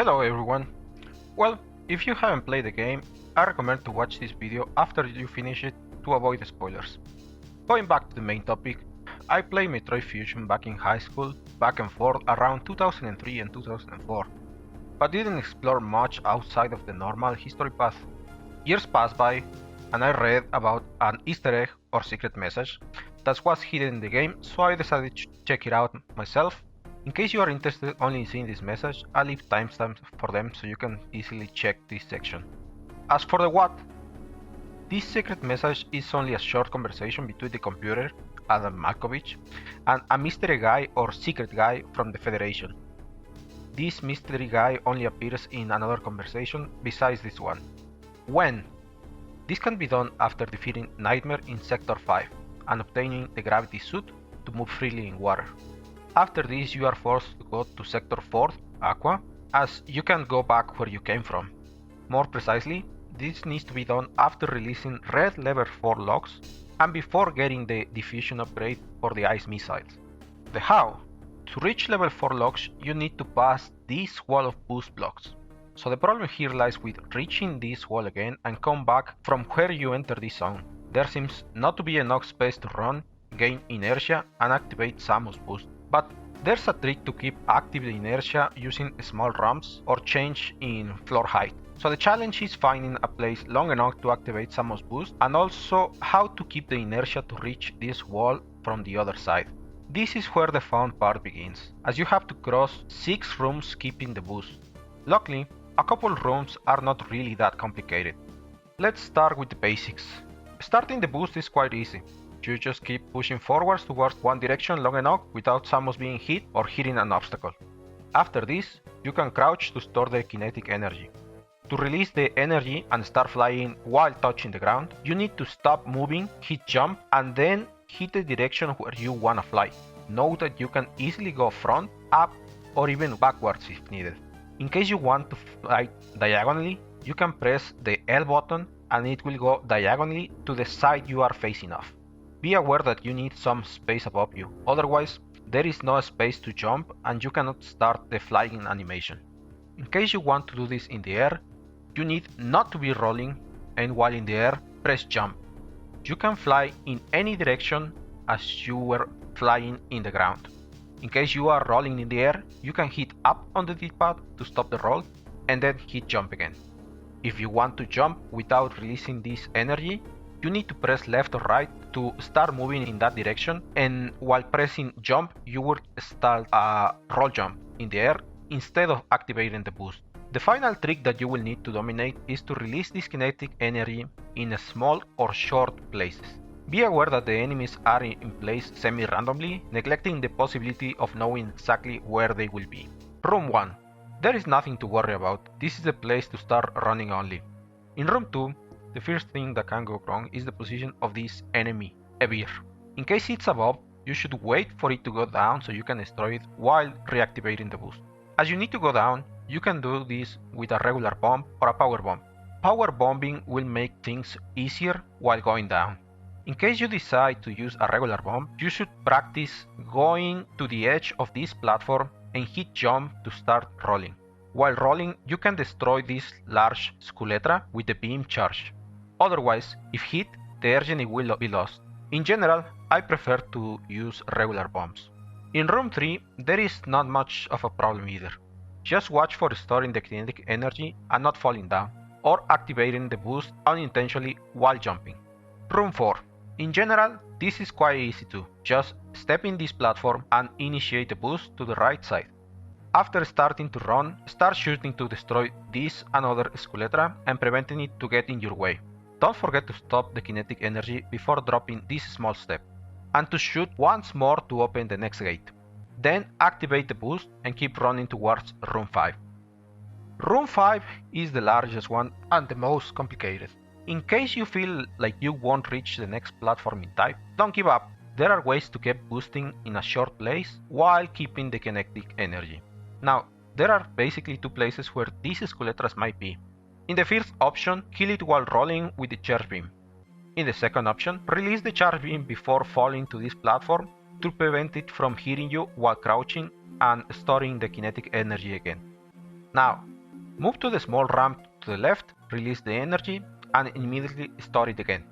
Hello everyone. Well, if you haven't played the game, I recommend to watch this video after you finish it to avoid spoilers. Going back to the main topic, I played Metroid Fusion back in high school, back and forth around 2003 and 2004, but didn't explore much outside of the normal history path. Years passed by, and I read about an Easter egg or secret message that was hidden in the game, so I decided to check it out myself. In case you are interested only in seeing this message, I'll leave timestamps for them so you can easily check this section. As for the what, this secret message is only a short conversation between the computer, Adam Malkovich, and a mystery guy or secret guy from the Federation. This mystery guy only appears in another conversation besides this one. When? This can be done after defeating Nightmare in Sector 5 and obtaining the gravity suit to move freely in water. After this you are forced to go to Sector 4, Aqua, as you can't go back where you came from. More precisely, this needs to be done after releasing red level 4 locks and before getting the diffusion upgrade for the ice missiles. The how? To reach level 4 locks you need to pass this wall of boost blocks. So the problem here lies with reaching this wall again and come back from where you enter this zone. There seems not to be enough space to run, gain inertia and activate Samus boost. But there's a trick to keep active the inertia using small ramps or change in floor height. So the challenge is finding a place long enough to activate Samus boost and also how to keep the inertia to reach this wall from the other side. This is where the fun part begins, as you have to cross 6 rooms keeping the boost. Luckily, a couple rooms are not really that complicated. Let's start with the basics. Starting the boost is quite easy. You just keep pushing forwards towards one direction long enough without Samus being hit or hitting an obstacle. After this, you can crouch to store the kinetic energy. To release the energy and start flying while touching the ground, you need to stop moving, hit jump, and then hit the direction where you wanna fly. Note that you can easily go front, up, or even backwards if needed. In case you want to fly diagonally, you can press the L button and it will go diagonally to the side you are facing off. Be aware that you need some space above you, otherwise there is no space to jump and you cannot start the flying animation. In case you want to do this in the air, you need not to be rolling, and while in the air, press jump. You can fly in any direction as you were flying in the ground. In case you are rolling in the air, you can hit up on the D-pad to stop the roll and then hit jump again. If you want to jump without releasing this energy, you need to press left or right to start moving in that direction, and while pressing jump you will start a roll jump in the air instead of activating the boost. The final trick that you will need to dominate is to release this kinetic energy in small or short places. Be aware that the enemies are in place semi-randomly, neglecting the possibility of knowing exactly where they will be. Room 1. There is nothing to worry about, this is the place to start running only. In Room 2, the first thing that can go wrong is the position of this enemy, Evir. In case it's above, you should wait for it to go down so you can destroy it while reactivating the boost. As you need to go down, you can do this with a regular bomb or a power bomb. Power bombing will make things easier while going down. In case you decide to use a regular bomb, you should practice going to the edge of this platform and hit jump to start rolling. While rolling, you can destroy this large Skuletra with the beam charge. Otherwise, if hit, the energy will be lost. In general, I prefer to use regular bombs. In Room 3, there is not much of a problem either. Just watch for storing the kinetic energy and not falling down, or activating the boost unintentionally while jumping. Room 4. In general, this is quite easy too. Just step in this platform and initiate the boost to the right side. After starting to run, start shooting to destroy this and other Skuletra and preventing it to get in your way. Don't forget to stop the kinetic energy before dropping this small step, and to shoot once more to open the next gate. Then activate the boost and keep running towards Room 5. Room 5 is the largest one and the most complicated. In case you feel like you won't reach the next platform in time, don't give up. There are ways to keep boosting in a short place while keeping the kinetic energy. Now, there are basically 2 places where these Skuletras might be. In the first option, kill it while rolling with the charge beam. In the second option, release the charge beam before falling to this platform to prevent it from hitting you while crouching and storing the kinetic energy again. Now, Move to the small ramp to the left, release the energy, and immediately store it again.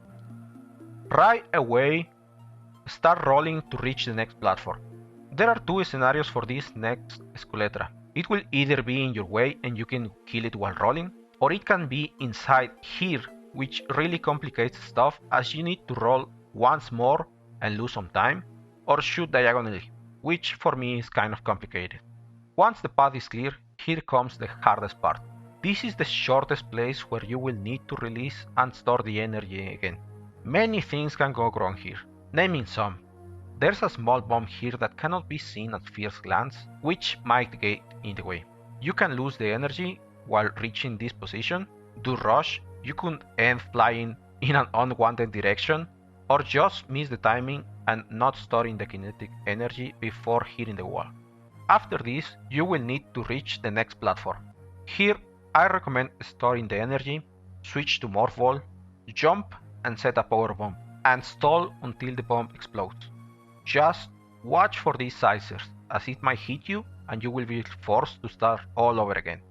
Right away, start rolling to reach the next platform. There are two scenarios for this next Skuletra. It will either be in your way and you can kill it while rolling, or it can be inside here, which really complicates stuff as you need to roll once more and lose some time, or shoot diagonally, which for me is kind of complicated. Once the path is clear, here comes the hardest part. This is the shortest place where you will need to release and store the energy again. Many things can go wrong here, naming some. There's a small bomb here that cannot be seen at first glance, which might get in the way. You can lose the energy while reaching this position, do rush, you could end flying in an unwanted direction, or just miss the timing and not storing the kinetic energy before hitting the wall. After this, you will need to reach the next platform. Here, I recommend storing the energy, switch to morph wall, jump and set a power bomb, and stall until the bomb explodes. Just watch for these sizers, as it might hit you and you will be forced to start all over again.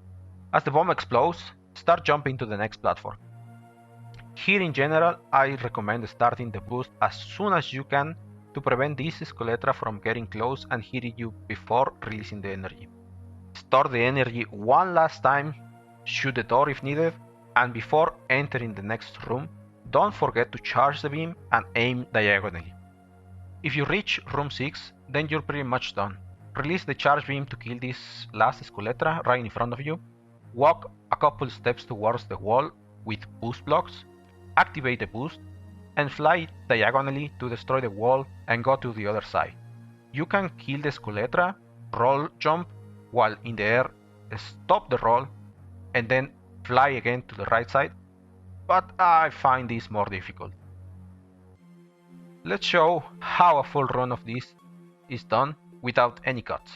As the bomb explodes, start jumping to the next platform. Here in general, I recommend starting the boost as soon as you can to prevent this Skuletra from getting close and hitting you before releasing the energy. Store the energy one last time, shoot the door if needed, and before entering the next room, don't forget to charge the beam and aim diagonally. If you reach room 6, then you're pretty much done. Release the charge beam to kill this last Skuletra right in front of you, walk a couple steps towards the wall with boost blocks, activate the boost, and fly diagonally to destroy the wall and go to the other side. You can kill the Skuletra, roll jump, while in the air, stop the roll, and then fly again to the right side, but I find this more difficult. Let's show how a full run of this is done without any cuts.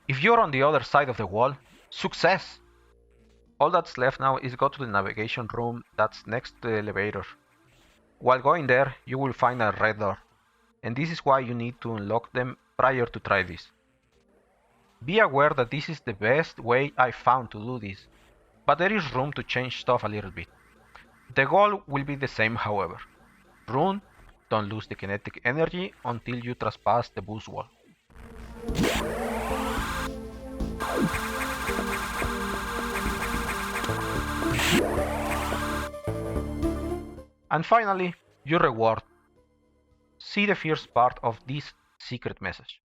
If you're on the other side of the wall, success! All that's left now is go to the navigation room that's next to the elevator. While going there, you will find a red door, and this is why you need to unlock them prior to try this. Be aware that this is the best way I found to do this, but there is room to change stuff a little bit. The goal will be the same however. Run, don't lose the kinetic energy until you trespass the boost wall. And finally, your reward. See the first part of this secret message.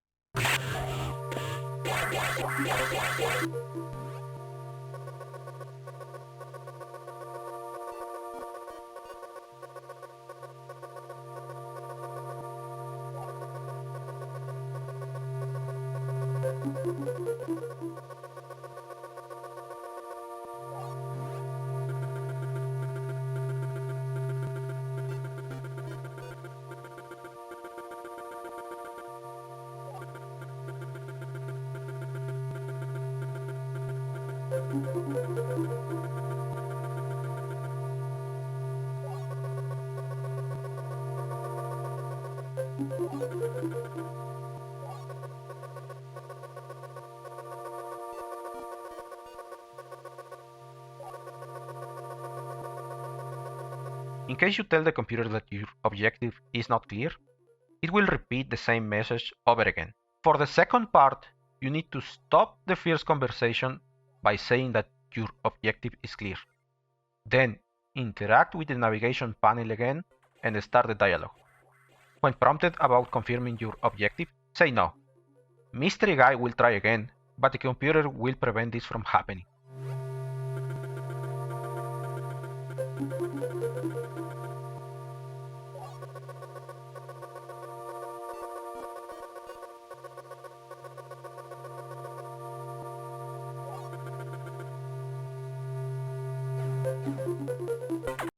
In case you tell the computer that your objective is not clear, it will repeat the same message over again. For the second part, you need to stop the first conversation by saying that your objective is clear. Then interact with the navigation panel again and start the dialogue. When prompted about confirming your objective, say no. Mystery Guy will try again, but the computer will prevent this from happening.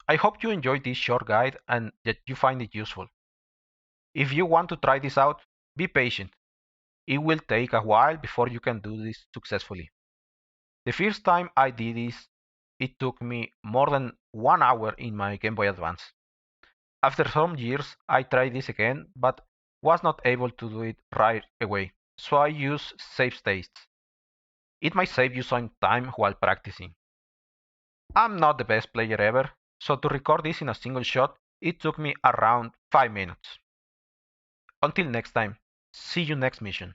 I hope you enjoyed this short guide and that you find it useful. If you want to try this out, be patient. It will take a while before you can do this successfully. The first time I did this, it took me more than 1 hour in my Game Boy Advance. After some years, I tried this again, but was not able to do it right away, so I use save states. It might save you some time while practicing. I'm not the best player ever, so to record this in a single shot, it took me around 5 minutes. Until next time, see you next mission.